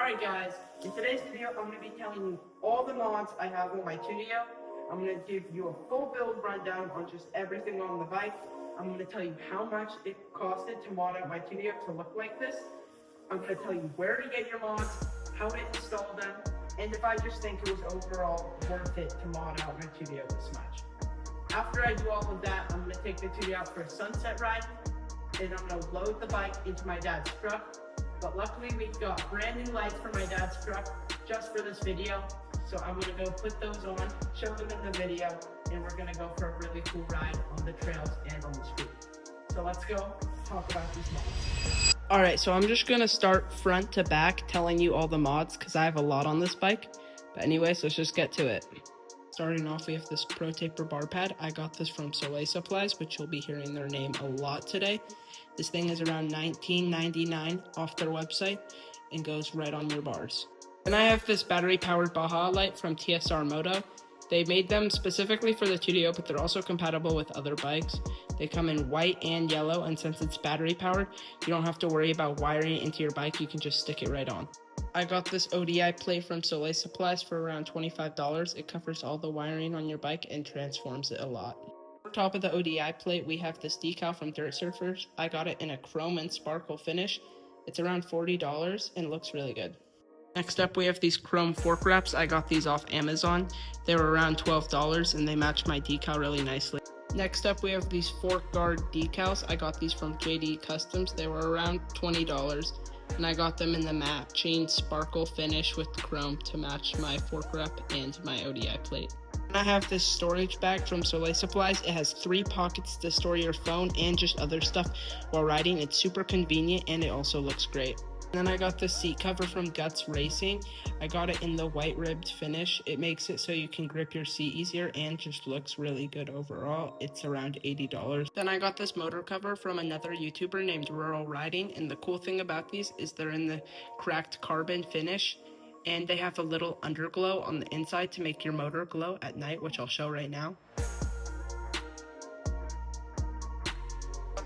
Alright guys, in today's video I'm going to be telling you all the mods I have on my Tudio. I'm going to give you a full build rundown on just everything on the bike. I'm going to tell you how much it costed to mod out my Tudio to look like this. I'm going to tell you where to get your mods, how to install them, and if I just think it was overall worth it to mod out my Tudio this much. After I do all of that, I'm going to take the Tudio out for a sunset ride, and I'm going to load the bike into my dad's truck. But luckily we've got brand new lights for my dad's truck just for this video. So I'm going to go put those on, show them in the video, and we're going to go for a really cool ride on the trails and on the street. So let's go talk about these mods. Alright, so I'm just going to start front to back telling you all the mods because I have a lot on this bike. But anyways, let's just get to it. Starting off, we have this Pro Taper bar pad. I got this from Soliel Supplies, which you'll be hearing their name a lot today. This thing is around $19.99 off their website and goes right on your bars. And I have this battery-powered Baja light from TSR Moto. They made them specifically for the Tudio, but they're also compatible with other bikes. They come in white and yellow, and since it's battery-powered, you don't have to worry about wiring it into your bike. You can just stick it right on. I got this ODI plate from Soliel Supplies for around $25. It covers all the wiring on your bike and transforms it a lot. On top of the ODI plate, we have this decal from Dirt Surfers. I got it in a chrome and sparkle finish. It's around $40 and looks really good. Next up, we have these chrome fork wraps. I got these off Amazon. They were around $12 and they match my decal really nicely. Next up, we have these fork guard decals. I got these from JD Customs. They were around $20. And I got them in the matching sparkle finish with chrome to match my fork wrap and my ODI plate. And I have this storage bag from Soliel Supplies. It has 3 pockets to store your phone and just other stuff while riding. It's super convenient and it also looks great. And then I got this seat cover from Guts Racing. I got it in the white ribbed finish. It makes it so you can grip your seat easier and just looks really good overall. It's around $80. Then I got this motor cover from another YouTuber named Rural Riding, and the cool thing about these is they're in the cracked carbon finish and they have a little underglow on the inside to make your motor glow at night, which I'll show right now.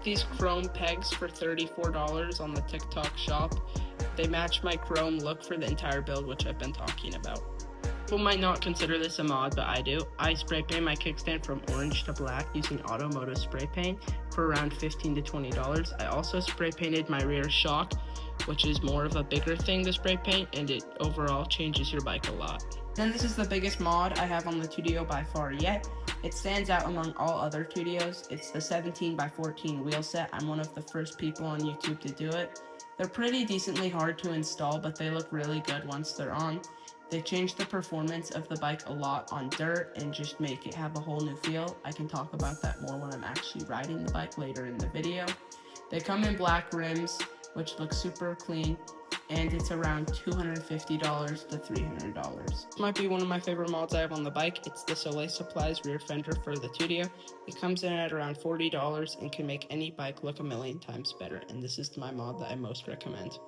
These chrome pegs for $34 on the TikTok shop. They match my chrome look for the entire build, which I've been talking about. People might not consider this a mod, but I do. I spray paint my kickstand from orange to black using Automoto spray paint for around $15 to $20. I also spray painted my rear shock, which is more of a bigger thing to spray paint, and it overall changes your bike a lot. Then this is the biggest mod I have on the Tudio by far yet. It stands out among all other Tudios. It's the 17x14 wheel set. I'm one of the first people on YouTube to do it. They're pretty decently hard to install, but they look really good once they're on. They change the performance of the bike a lot on dirt and just make it have a whole new feel. I can talk about that more when I'm actually riding the bike later in the video. They come in black rims, which look super clean, and it's around $250 to $300. This might be one of my favorite mods I have on the bike. It's the Soliel Supplies rear fender for the Tudio. It comes in at around $40 and can make any bike look a million times better, and this is my mod that I most recommend.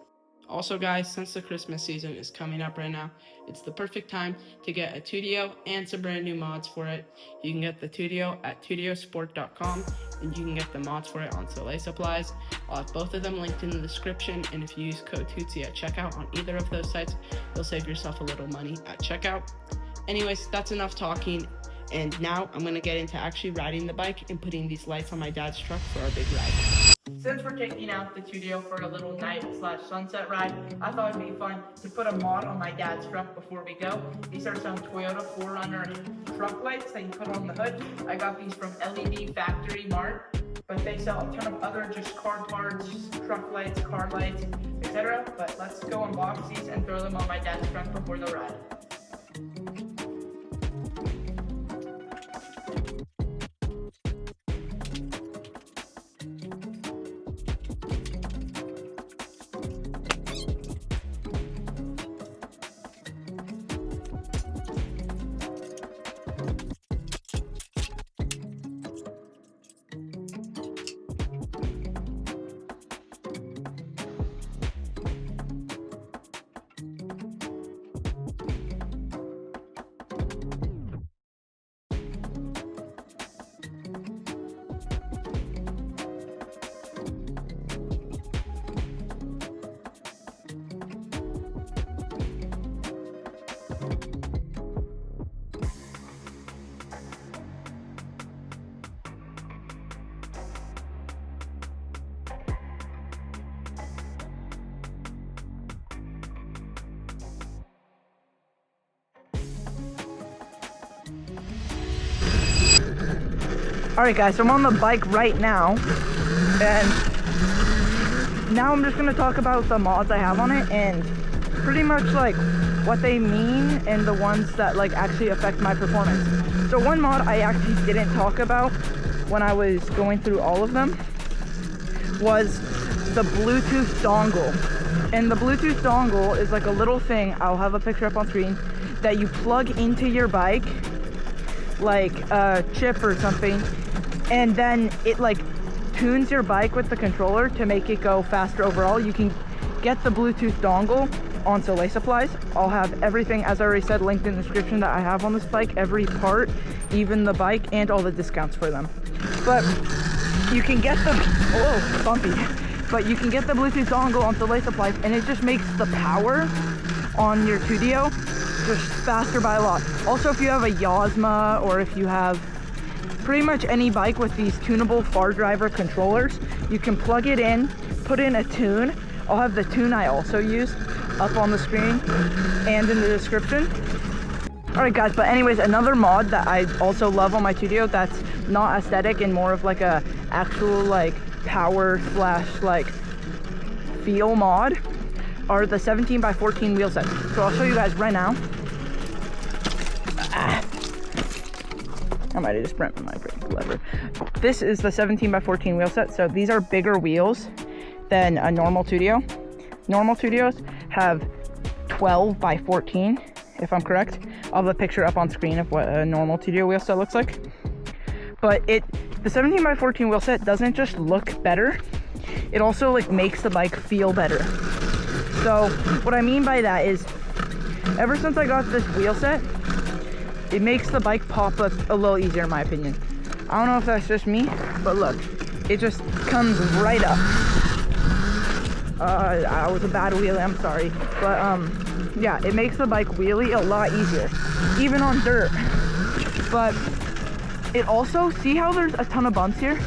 Also guys, since the Christmas season is coming up right now, it's the perfect time to get a Tudio and some brand new mods for it. You can get the Tudio at tudiosport.com, and you can get the mods for it on Soliel Supplies. I'll have both of them linked in the description, and if you use code TOOTSIE at checkout on either of those sites, you'll save yourself a little money at checkout. Anyways, that's enough talking, and now I'm going to get into actually riding the bike and putting these lights on my dad's truck for our big ride. Since we're taking out the Tudio for a little night/sunset ride, I thought it'd be fun to put a mod on my dad's truck before we go. These are some Toyota 4Runner truck lights that you put on the hood. I got these from LED Factory Mart, but they sell a ton of other just car parts, truck lights, car lights, etc. But let's go unbox these and throw them on my dad's truck before the ride. Alright guys, so I'm on the bike right now, and now I'm just going to talk about the mods I have on it, and pretty much like what they mean and the ones that like actually affect my performance. So one mod I actually didn't talk about when I was going through all of them was the Bluetooth dongle. And the Bluetooth dongle is like a little thing, I'll have a picture up on screen, that you plug into your bike, like a chip or something, and then it like tunes your bike with the controller to make it go faster overall. You can get the Bluetooth dongle on Soliel Supplies. I'll have everything, as I already said, linked in the description that I have on this bike, every part, even the bike, and all the discounts for them. But you can get the, oh, bumpy. But you can get the Bluetooth dongle on Soliel Supplies, and it just makes the power on your Tudio just faster by a lot. Also, if you have a Yasma, or if you have pretty much any bike with these tunable far driver controllers, you can plug it in, put in a tune. I'll have the tune I also use up on the screen and in the description. Alright guys, but anyways, another mod that I also love on my Tudio that's not aesthetic and more of like a actual like power slash like feel mod are the 17x14 wheel sets. So I'll show you guys right now. I might have just bent my brake lever. This is the 17x14 wheel set. So these are bigger wheels than a normal Tudio. Normal Tudios have 12x14, if I'm correct. I'll have a picture up on screen of what a normal Tudio wheel set looks like. But the 17x14 wheel set doesn't just look better, it also like makes the bike feel better. So what I mean by that is, ever since I got this wheel set, it makes the bike pop up a little easier in my opinion. I don't know if that's just me, but look, it just comes right up. I was a bad wheelie, I'm sorry. But yeah, it makes the bike wheelie a lot easier, even on dirt. But it also, see how there's a ton of bumps here?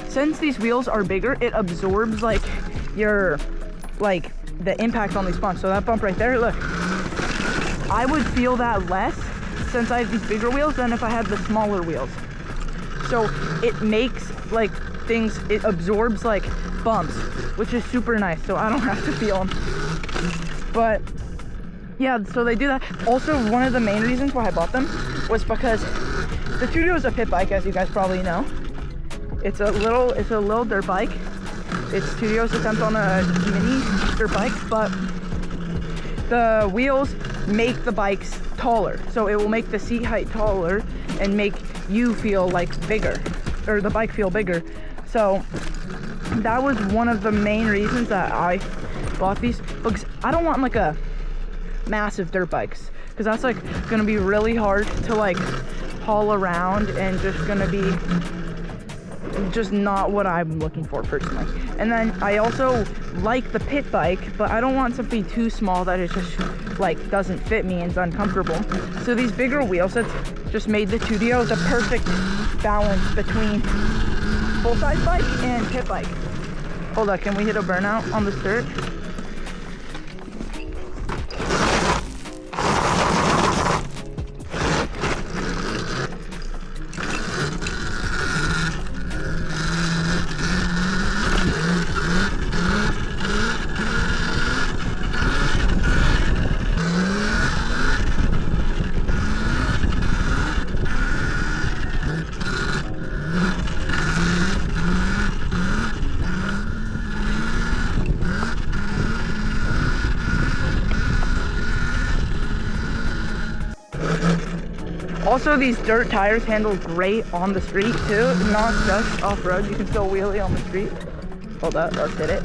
Since these wheels are bigger, it absorbs like your, like the impact on these bumps. So that bump right there, look, I would feel that less since I have these bigger wheels than if I had the smaller wheels. So it makes like things, it absorbs like bumps, which is super nice, so I don't have to feel them. But yeah, so they do that. Also, one of the main reasons why I bought them was because the Tudio is a pit bike, as you guys probably know. It's a little dirt bike. It's Tudio's attempt on a mini dirt bike, but the wheels make the bikes taller. So it will make the seat height taller and make you feel like bigger, or the bike feel bigger. So that was one of the main reasons that I bought these, because I don't want like a massive dirt bikes, because that's like gonna be really hard to like haul around and just gonna be just not what I'm looking for personally. And then I also like the pit bike, but I don't want something too small that it just like doesn't fit me and is uncomfortable. So these bigger wheel sets just made the Tudio the perfect balance between full-size bike and pit bike. Hold on, can we hit a burnout on this dirt? Also, these dirt tires handle great on the street too, not just off-road. You can still wheelie on the street. Hold up, let's hit it.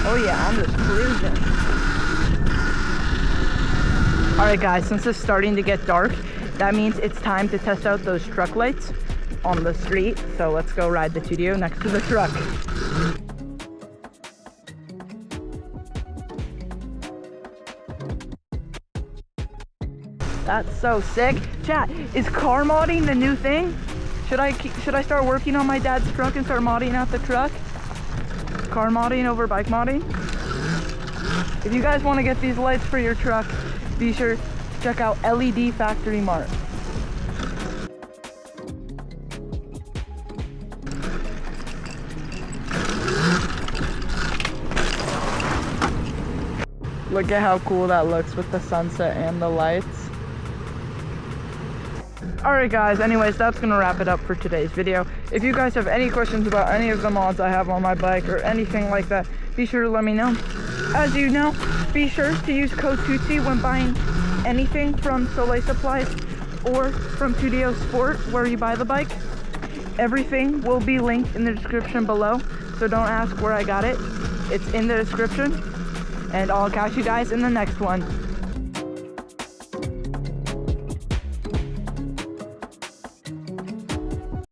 Oh yeah, I'm just cruising. Alright guys, since it's starting to get dark, that means it's time to test out those truck lights on the street. So let's go ride the Tudio next to the truck. That's so sick. Chat, is car modding the new thing? Should I start working on my dad's truck and start modding out the truck? Car modding over bike modding? If you guys want to get these lights for your truck, be sure check out LED Factory Mart. Look at how cool that looks with the sunset and the lights. Alright guys, anyways, that's gonna wrap it up for today's video. If you guys have any questions about any of the mods I have on my bike or anything like that, be sure to let me know. As you know, be sure to use code TOOTSY when buying anything from Soleil Supplies or from Studio Sport where you buy the bike. Everything will be linked in the description below, so don't ask where I got it. It's in the description, and I'll catch you guys in the next one.